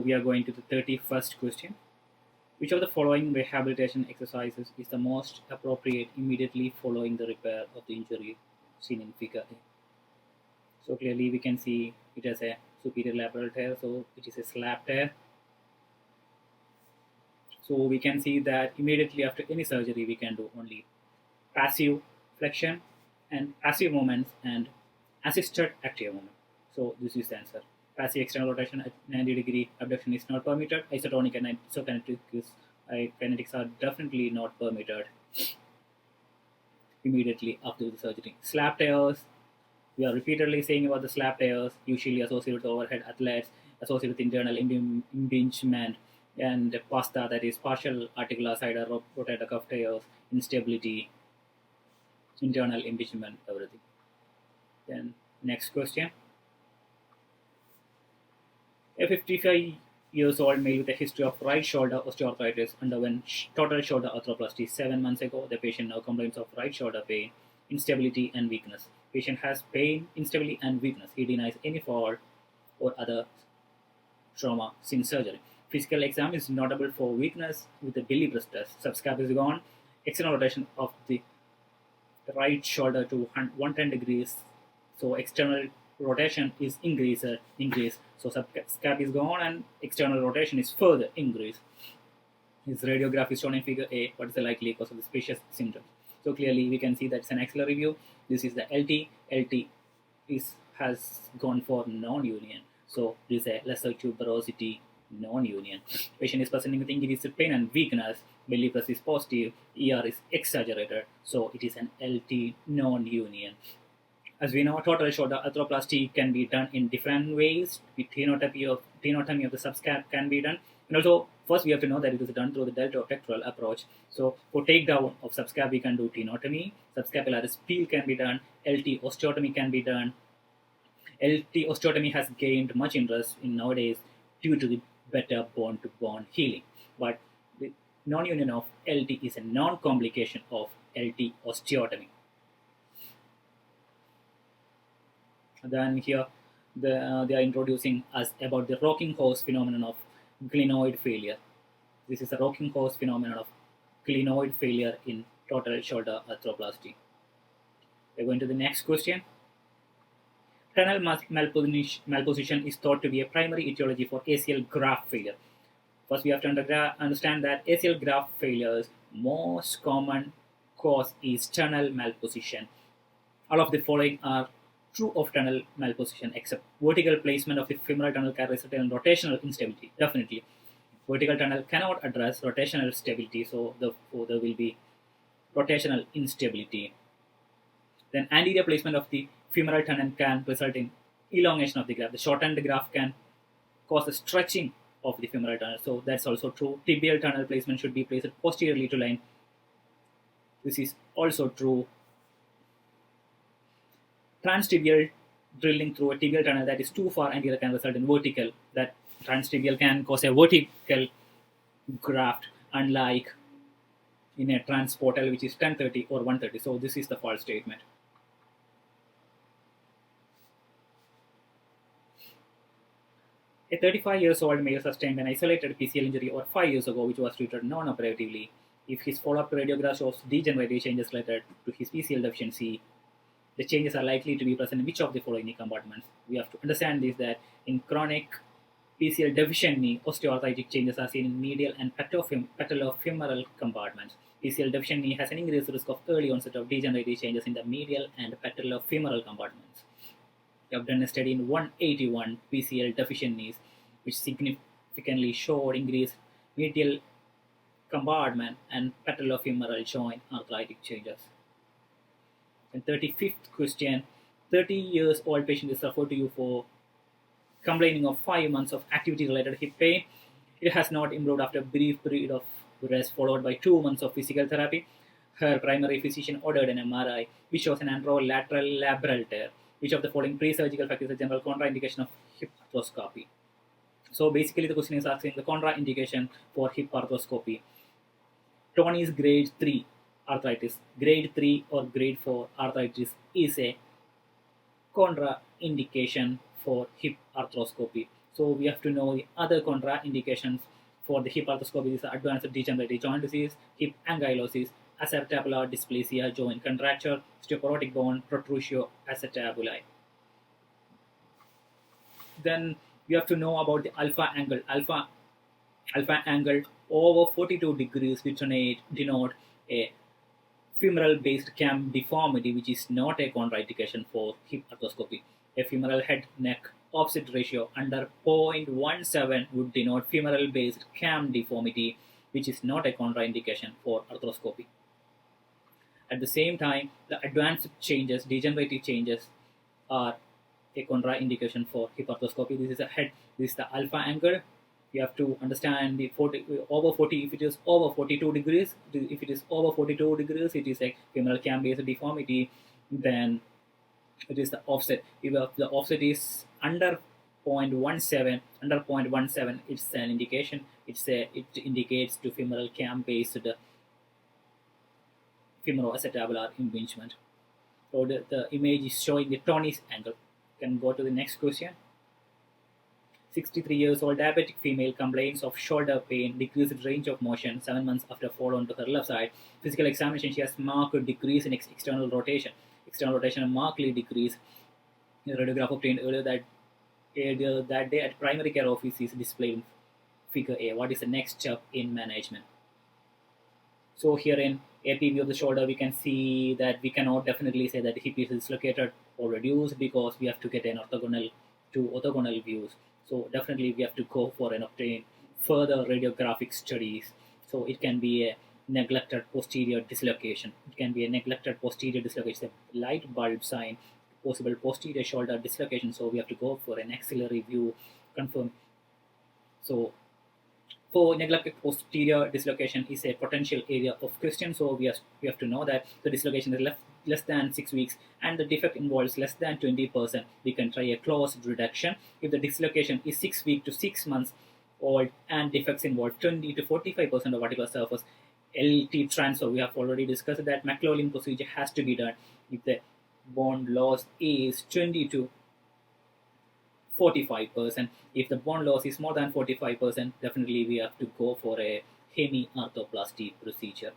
we are going to the 31st question. Which of the following rehabilitation exercises is the most appropriate immediately following the repair of the injury seen in figure A? So clearly we can see it as a superior lateral tear, so it is a slap tear. So we can see that immediately after any surgery we can do only passive flexion and passive movements and assisted active movement. So this is the answer. Passive external rotation at 90-degree abduction is not permitted. Isotonic and kinetics are definitely not permitted immediately after the surgery. Slap tears, we are repeatedly saying about the slap tears, usually associated with overhead athletes, associated with internal impingement and PASTA, that is partial articular side or rotator cuff tears, instability, internal impingement, everything. Then next question. A 55 years old male with a history of right shoulder osteoarthritis underwent total shoulder arthroplasty 7 months ago. The patient now complains of right shoulder pain, instability, and weakness. Patient has pain, instability, and weakness. He denies any fall or other trauma since surgery. Physical exam is notable for weakness with the belly press test. Subscap is gone. External rotation of the right shoulder to 110 degrees. So external rotation is increased. So subscap is gone and external rotation is further increased. His radiograph is shown in figure A. What is the likely cause of the specious symptoms? So clearly we can see that it's an axillary view. This is the LT. LT has gone for non-union. So this is a lesser tuberosity non-union. Patient is presenting with increased pain and weakness. Belly press is positive. ER is exaggerated. So it is an LT non-union. As we know, total shoulder arthroplasty can be done in different ways. With tenotomy of the subscap can be done. And also, first we have to know that it is done through the deltopectoral approach. So for takedown of subscap, we can do tenotomy. Subscapularis peel can be done. LT osteotomy can be done. LT osteotomy has gained much interest in nowadays due to the better bone-to-bone healing. But the non-union of LT is a non-complication of LT osteotomy. Then here they are introducing us about the rocking horse phenomenon of glenoid failure. This is a rocking horse phenomenon of glenoid failure in total shoulder arthroplasty. We're going to the next question. Tunnel malposition is thought to be a primary etiology for ACL graft failure. First, we have to understand that ACL graft failure's most common cause is tunnel malposition. All of the following are true of tunnel malposition except vertical placement of the femoral tunnel can result in rotational instability. Definitely. Vertical tunnel cannot address rotational stability, so therefore there will be rotational instability. Then anterior placement of the femoral tunnel can result in elongation of the graft. The shortened graft can cause the stretching of the femoral tunnel, so that's also true. Tibial tunnel placement should be placed posteriorly to line. This is also true. Transtibial drilling through a tibial tunnel that is too far anterior can result in vertical. That transtibial can cause a vertical graft, unlike in a transportal which is 1030 or 130. So this is the false statement. A 35 years old male sustained an isolated PCL injury over 5 years ago which was treated non-operatively. If his follow-up radiograph shows degenerative changes related to his PCL deficiency, the changes are likely to be present in which of the following knee compartments? We have to understand this, that in chronic PCL deficient knee, osteoarthritic changes are seen in medial and patellofemoral compartments. PCL deficient knee has an increased risk of early onset of degenerative changes in the medial and patellofemoral compartments. We have done a study in 181 PCL deficient knees, which significantly showed increased medial compartment and patellofemoral joint arthritic changes. And 35th question, 30 years old patient is referred to you for complaining of 5 months of activity-related hip pain. It has not improved after a brief period of rest followed by 2 months of physical therapy. Her primary physician ordered an MRI, which shows an anterolateral labral tear. Which of the following pre-surgical factors is a general contraindication of hip arthroscopy? So basically the question is asking the contraindication for hip arthroscopy. Tony's grade 3 arthritis, grade 3 or grade 4 arthritis is a contraindication for hip arthroscopy. So we have to know the other contraindications for the hip arthroscopy. These are advanced degenerative joint disease, hip ankylosis, acetabular dysplasia, joint contracture, osteoporotic bone protrusio acetabuli. Then we have to know about the alpha angle. Alpha angle over 42 degrees denote a femoral based cam deformity, which is not a contraindication for hip arthroscopy. A femoral head neck offset ratio under 0.17 would denote femoral based cam deformity, which is not a contraindication for arthroscopy. At the same time, the advanced changes, degenerative changes, are a contraindication for hip arthroscopy. This is a head, this is the alpha angle. You have to understand the 40 over 40. If it is over 42 degrees, if it is over 42 degrees, it is a femoral cam based deformity. Then it is the offset. If the offset is under 0.17, it's an indication. It indicates to femoral cam based femoroacetabular impingement. So the image is showing the Tony's angle. Can go to the next question. 63 years old diabetic female complains of shoulder pain, decreased range of motion 7 months after fall onto her left side. Physical examination, she has marked decrease in external rotation. External rotation markedly decreased. The radiograph obtained earlier that day at primary care office is displayed in figure A. What is the next step in management? So here in AP view of the shoulder, we can see that we cannot definitely say that the hip is dislocated or reduced, because we have to get an orthogonal views. So definitely we have to go for and obtain further radiographic studies. So it can be a neglected posterior dislocation. It can be a neglected posterior dislocation, a light bulb sign, possible posterior shoulder dislocation. So we have to go for an axillary view, confirm. So for neglected posterior dislocation is a potential area of question. So we have to know that the dislocation is less than 6 weeks and the defect involves less than 20%. We can try a closed reduction. If the dislocation is 6 weeks to 6 months old and defects involve 20 to 45% of vertebral surface, LT transfer, we have already discussed that McLaughlin procedure has to be done if the bone loss is 20 to 45%. If the bone loss is more than 45%, definitely we have to go for a hemi-arthroplasty procedure.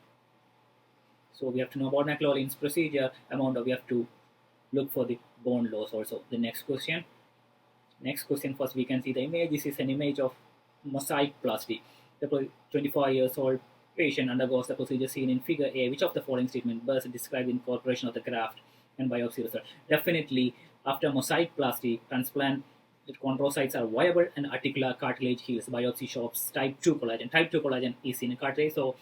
So we have to know about McLaughlin's procedure, we have to look for the bone loss also. The next question. First we can see the image. This is an image of mosaic plasty. The 25 years old patient undergoes the procedure seen in figure A. Which of the following statement best describe the incorporation of the graft and biopsy result? Definitely after mosaic plasty transplant, the chondrocytes are viable and articular cartilage heals. Biopsy shows type 2 collagen. Type 2 collagen is in cartilage, so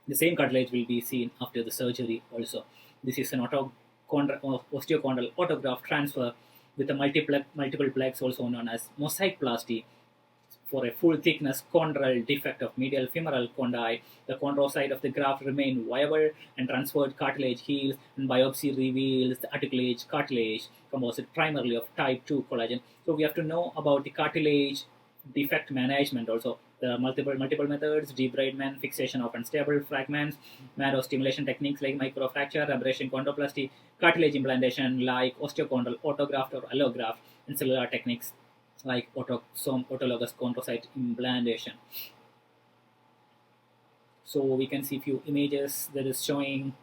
the same cartilage will be seen after the surgery also. This is an osteochondral autograft transfer with a multiple plex, also known as mosaic plasty, for a full thickness chondral defect of medial femoral condi. The chondrocyte of the graft remain viable and transferred cartilage heals, and biopsy reveals the articulate cartilage composite primarily of type 2 collagen. So we have to know about the cartilage defect management also. There are multiple methods: debridement, fixation of unstable fragments, marrow stimulation techniques like microfracture, abrasion chondroplasty, cartilage implantation like osteochondral autograft or allograft, and cellular techniques like autologous chondrocyte implantation. So we can see few images that is showing.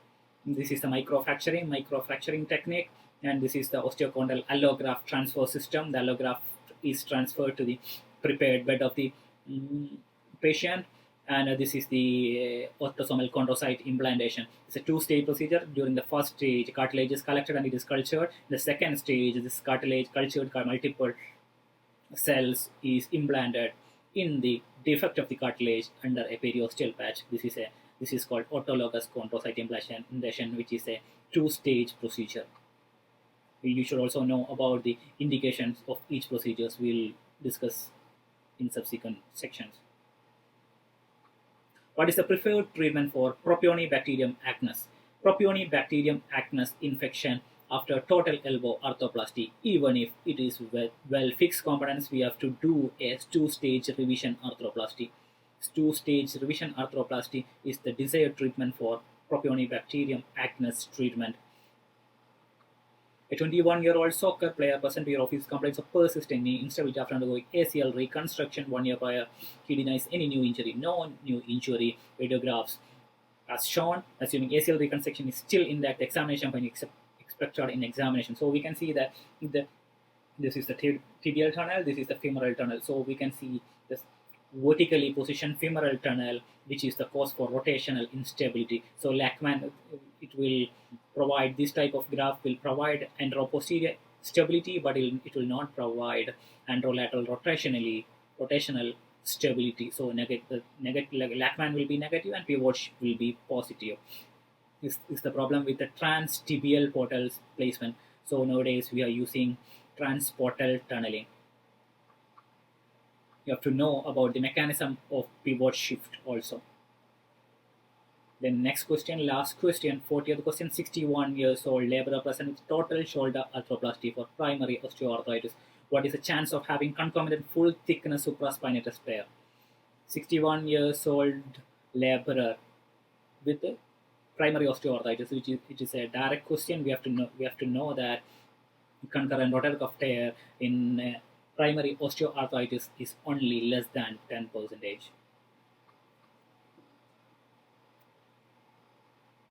This is the microfracturing technique, and this is the osteochondral allograft transfer system. The allograft is transferred to the prepared bed of the patient, and this is the autosomal chondrocyte implantation. It's a two-stage procedure. During the first stage, cartilage is collected and it is cultured. The second stage, this cartilage cultured multiple cells is implanted in the defect of the cartilage under a periosteal patch. This is called autologous chondrocyte implantation, which is a two-stage procedure. You should also know about the indications of each procedures. We'll discuss in subsequent sections. What is the preferred treatment for Propionibacterium acnes? Propionibacterium acnes infection after total elbow arthroplasty, even if it is well fixed components, we have to do a two-stage revision arthroplasty. Two-stage revision arthroplasty is the desired treatment for Propionibacterium acnes treatment. A 21-year-old soccer player presented to your office complains of persistent knee instability after undergoing ACL reconstruction 1 year prior. He denies any new injury. No new injury radiographs as shown, assuming ACL reconstruction is still in that examination finding expected in examination. So we can see that this is the tibial tunnel, this is the femoral tunnel. So we can see this vertically positioned femoral tunnel, which is the cause for rotational instability. So Lachman, it will provide this type of graph will provide anteroposterior stability, but it will not provide anterolateral rotational stability. So Lachman will be negative and pivot will be positive. This is the problem with the transtibial portal placement. So nowadays we are using transportal tunneling. You have to know about the mechanism of pivot shift also. Then next question, last question, 40th question, 61 years old laborer present with total shoulder arthroplasty for primary osteoarthritis. What is the chance of having concomitant full thickness supraspinatus pair? 61 years old laborer with primary osteoarthritis, which is a direct question. We have to know that concurrent rotator cuff tear in primary osteoarthritis is only less than 10%.